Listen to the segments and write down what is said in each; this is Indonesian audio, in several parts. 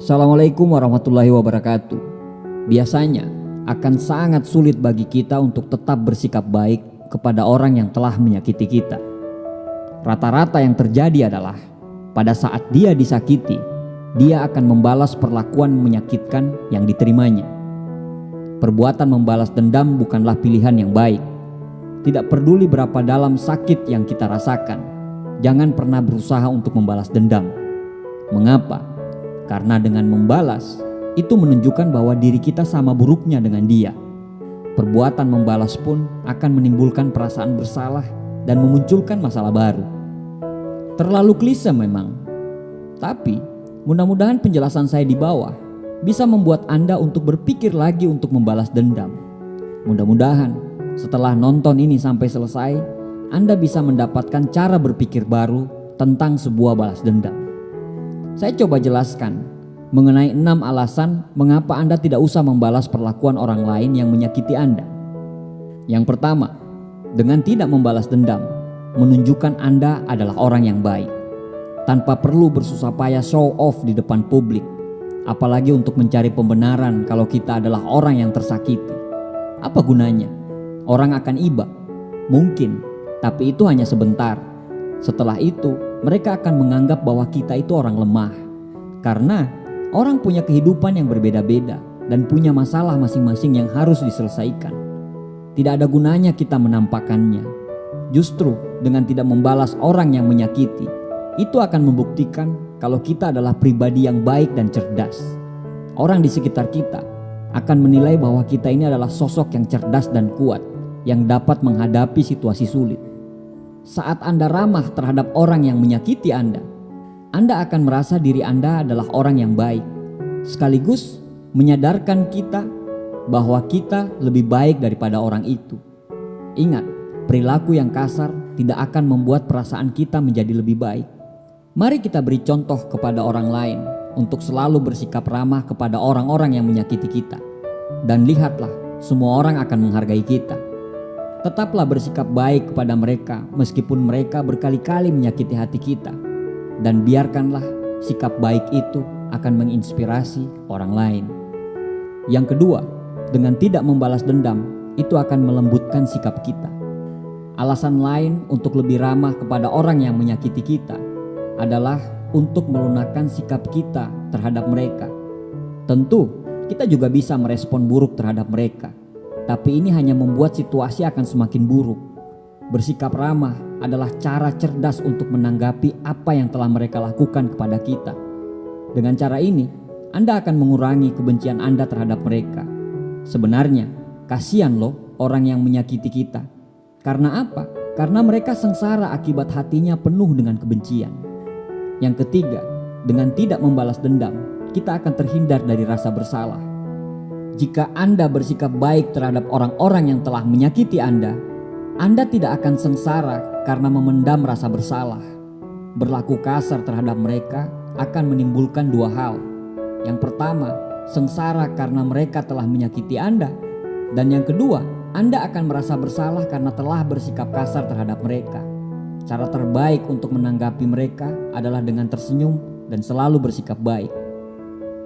Assalamualaikum warahmatullahi wabarakatuh. Biasanya akan sangat sulit bagi kita untuk tetap bersikap baik kepada orang yang telah menyakiti kita. Rata-rata yang terjadi adalah pada saat dia disakiti, dia akan membalas perlakuan menyakitkan yang diterimanya. Perbuatan membalas dendam bukanlah pilihan yang baik. Tidak peduli berapa dalam sakit yang kita rasakan, jangan pernah berusaha untuk membalas dendam. Mengapa? Karena dengan membalas, itu menunjukkan bahwa diri kita sama buruknya dengan dia. Perbuatan membalas pun akan menimbulkan perasaan bersalah dan memunculkan masalah baru. Terlalu klise memang, tapi mudah-mudahan penjelasan saya di bawah bisa membuat Anda untuk berpikir lagi untuk membalas dendam. Mudah-mudahan setelah nonton ini sampai selesai, Anda bisa mendapatkan cara berpikir baru tentang sebuah balas dendam. Saya coba jelaskan mengenai 6 alasan mengapa Anda tidak usah membalas perlakuan orang lain yang menyakiti Anda. Yang pertama, dengan tidak membalas dendam, menunjukkan Anda adalah orang yang baik. Tanpa perlu bersusah payah show off di depan publik, apalagi untuk mencari pembenaran kalau kita adalah orang yang tersakiti. Apa gunanya? Orang akan iba, mungkin, tapi itu hanya sebentar. Setelah itu, mereka akan menganggap bahwa kita itu orang lemah. Karena orang punya kehidupan yang berbeda-beda dan punya masalah masing-masing yang harus diselesaikan. Tidak ada gunanya kita menampakkannya. Justru dengan tidak membalas orang yang menyakiti, itu akan membuktikan kalau kita adalah pribadi yang baik dan cerdas. Orang di sekitar kita akan menilai bahwa kita ini adalah sosok yang cerdas dan kuat, yang dapat menghadapi situasi sulit. Saat Anda ramah terhadap orang yang menyakiti Anda akan merasa diri Anda adalah orang yang baik, sekaligus menyadarkan kita bahwa kita lebih baik daripada orang itu. Ingat, perilaku yang kasar tidak akan membuat perasaan kita menjadi lebih baik. Mari kita beri contoh kepada orang lain untuk selalu bersikap ramah kepada orang-orang yang menyakiti kita. Dan lihatlah, semua orang akan menghargai kita. Tetaplah bersikap baik kepada mereka meskipun mereka berkali-kali menyakiti hati kita. Dan biarkanlah sikap baik itu akan menginspirasi orang lain. Yang kedua, dengan tidak membalas dendam, itu akan melembutkan sikap kita. Alasan lain untuk lebih ramah kepada orang yang menyakiti kita adalah untuk melunakkan sikap kita terhadap mereka. Tentu, kita juga bisa merespon buruk terhadap mereka. Tapi ini hanya membuat situasi akan semakin buruk. Bersikap ramah adalah cara cerdas untuk menanggapi apa yang telah mereka lakukan kepada kita. Dengan cara ini, Anda akan mengurangi kebencian Anda terhadap mereka. Sebenarnya, kasihan loh orang yang menyakiti kita. Karena apa? Karena mereka sengsara akibat hatinya penuh dengan kebencian. Yang ketiga, dengan tidak membalas dendam, kita akan terhindar dari rasa bersalah. Jika Anda bersikap baik terhadap orang-orang yang telah menyakiti Anda tidak akan sengsara karena memendam rasa bersalah. Berlaku kasar terhadap mereka akan menimbulkan dua hal. Yang pertama, sengsara karena mereka telah menyakiti Anda. Dan yang kedua, Anda akan merasa bersalah karena telah bersikap kasar terhadap mereka. Cara terbaik untuk menanggapi mereka adalah dengan tersenyum dan selalu bersikap baik.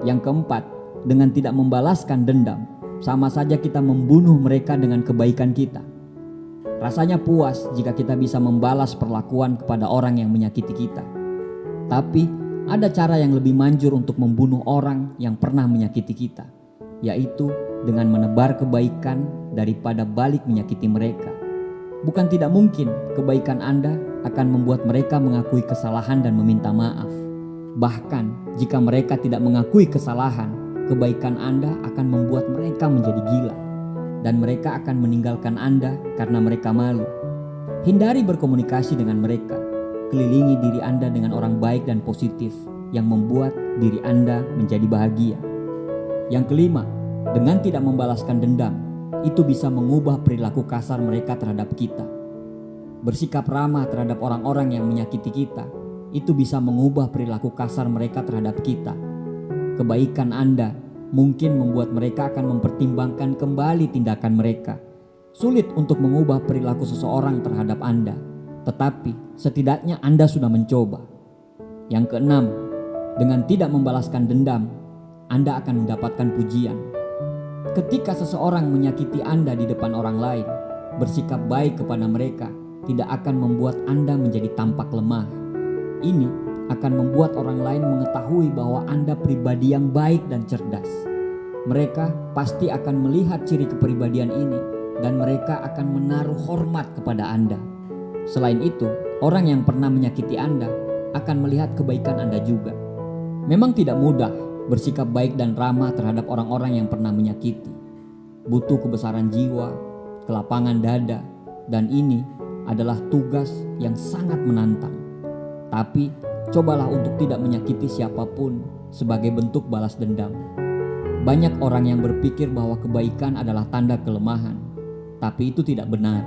Yang keempat, dengan tidak membalaskan dendam, sama saja kita membunuh mereka dengan kebaikan kita. Rasanya puas jika kita bisa membalas perlakuan kepada orang yang menyakiti kita. Tapi ada cara yang lebih manjur untuk membunuh orang yang pernah menyakiti kita, yaitu dengan menebar kebaikan daripada balik menyakiti mereka. Bukan tidak mungkin kebaikan Anda akan membuat mereka mengakui kesalahan dan meminta maaf. Bahkan jika mereka tidak mengakui kesalahan, kebaikan Anda akan membuat mereka menjadi gila. Dan mereka akan meninggalkan Anda karena mereka malu. Hindari berkomunikasi dengan mereka. Kelilingi diri Anda dengan orang baik dan positif yang membuat diri Anda menjadi bahagia. Yang kelima, dengan tidak membalaskan dendam, itu bisa mengubah perilaku kasar mereka terhadap kita. Bersikap ramah terhadap orang-orang yang menyakiti kita, itu bisa mengubah perilaku kasar mereka terhadap kita. Kebaikan Anda mungkin membuat mereka akan mempertimbangkan kembali tindakan mereka. Sulit untuk mengubah perilaku seseorang terhadap Anda, tetapi setidaknya Anda sudah mencoba. Yang keenam, dengan tidak membalaskan dendam, Anda akan mendapatkan pujian. Ketika seseorang menyakiti Anda di depan orang lain, bersikap baik kepada mereka tidak akan membuat Anda menjadi tampak lemah. Ini akan membuat orang lain mengetahui bahwa Anda pribadi yang baik dan cerdas. Mereka pasti akan melihat ciri kepribadian ini dan mereka akan menaruh hormat kepada Anda. Selain itu, orang yang pernah menyakiti Anda akan melihat kebaikan Anda juga. Memang tidak mudah bersikap baik dan ramah terhadap orang-orang yang pernah menyakiti. Butuh kebesaran jiwa, kelapangan dada, dan ini adalah tugas yang sangat menantang. Tapi cobalah untuk tidak menyakiti siapapun sebagai bentuk balas dendam. Banyak orang yang berpikir bahwa kebaikan adalah tanda kelemahan, tapi itu tidak benar.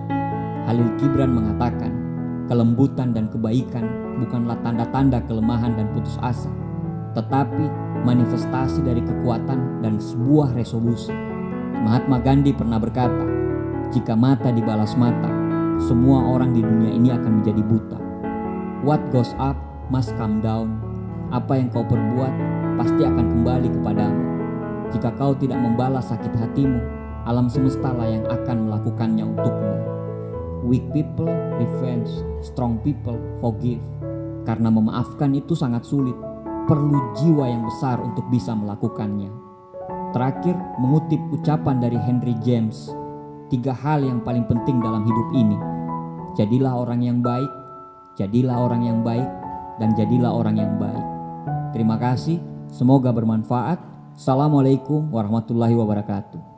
Khalil Gibran mengatakan, kelembutan dan kebaikan bukanlah tanda-tanda kelemahan dan putus asa, tetapi manifestasi dari kekuatan dan sebuah resolusi. Mahatma Gandhi pernah berkata, jika mata dibalas mata, semua orang di dunia ini akan menjadi buta. What goes up must come down. Apa yang kau perbuat pasti akan kembali kepadamu. Jika kau tidak membalas sakit hatimu, alam semesta lah yang akan melakukannya untukmu. Weak people revenge, strong people forgive. Karena memaafkan itu sangat sulit, perlu jiwa yang besar untuk bisa melakukannya. Terakhir, mengutip ucapan dari Henry James, 3 hal yang paling penting dalam hidup ini. Jadilah orang yang baik, jadilah orang yang baik, dan jadilah orang yang baik. Terima kasih, semoga bermanfaat. Assalamualaikum warahmatullahi wabarakatuh.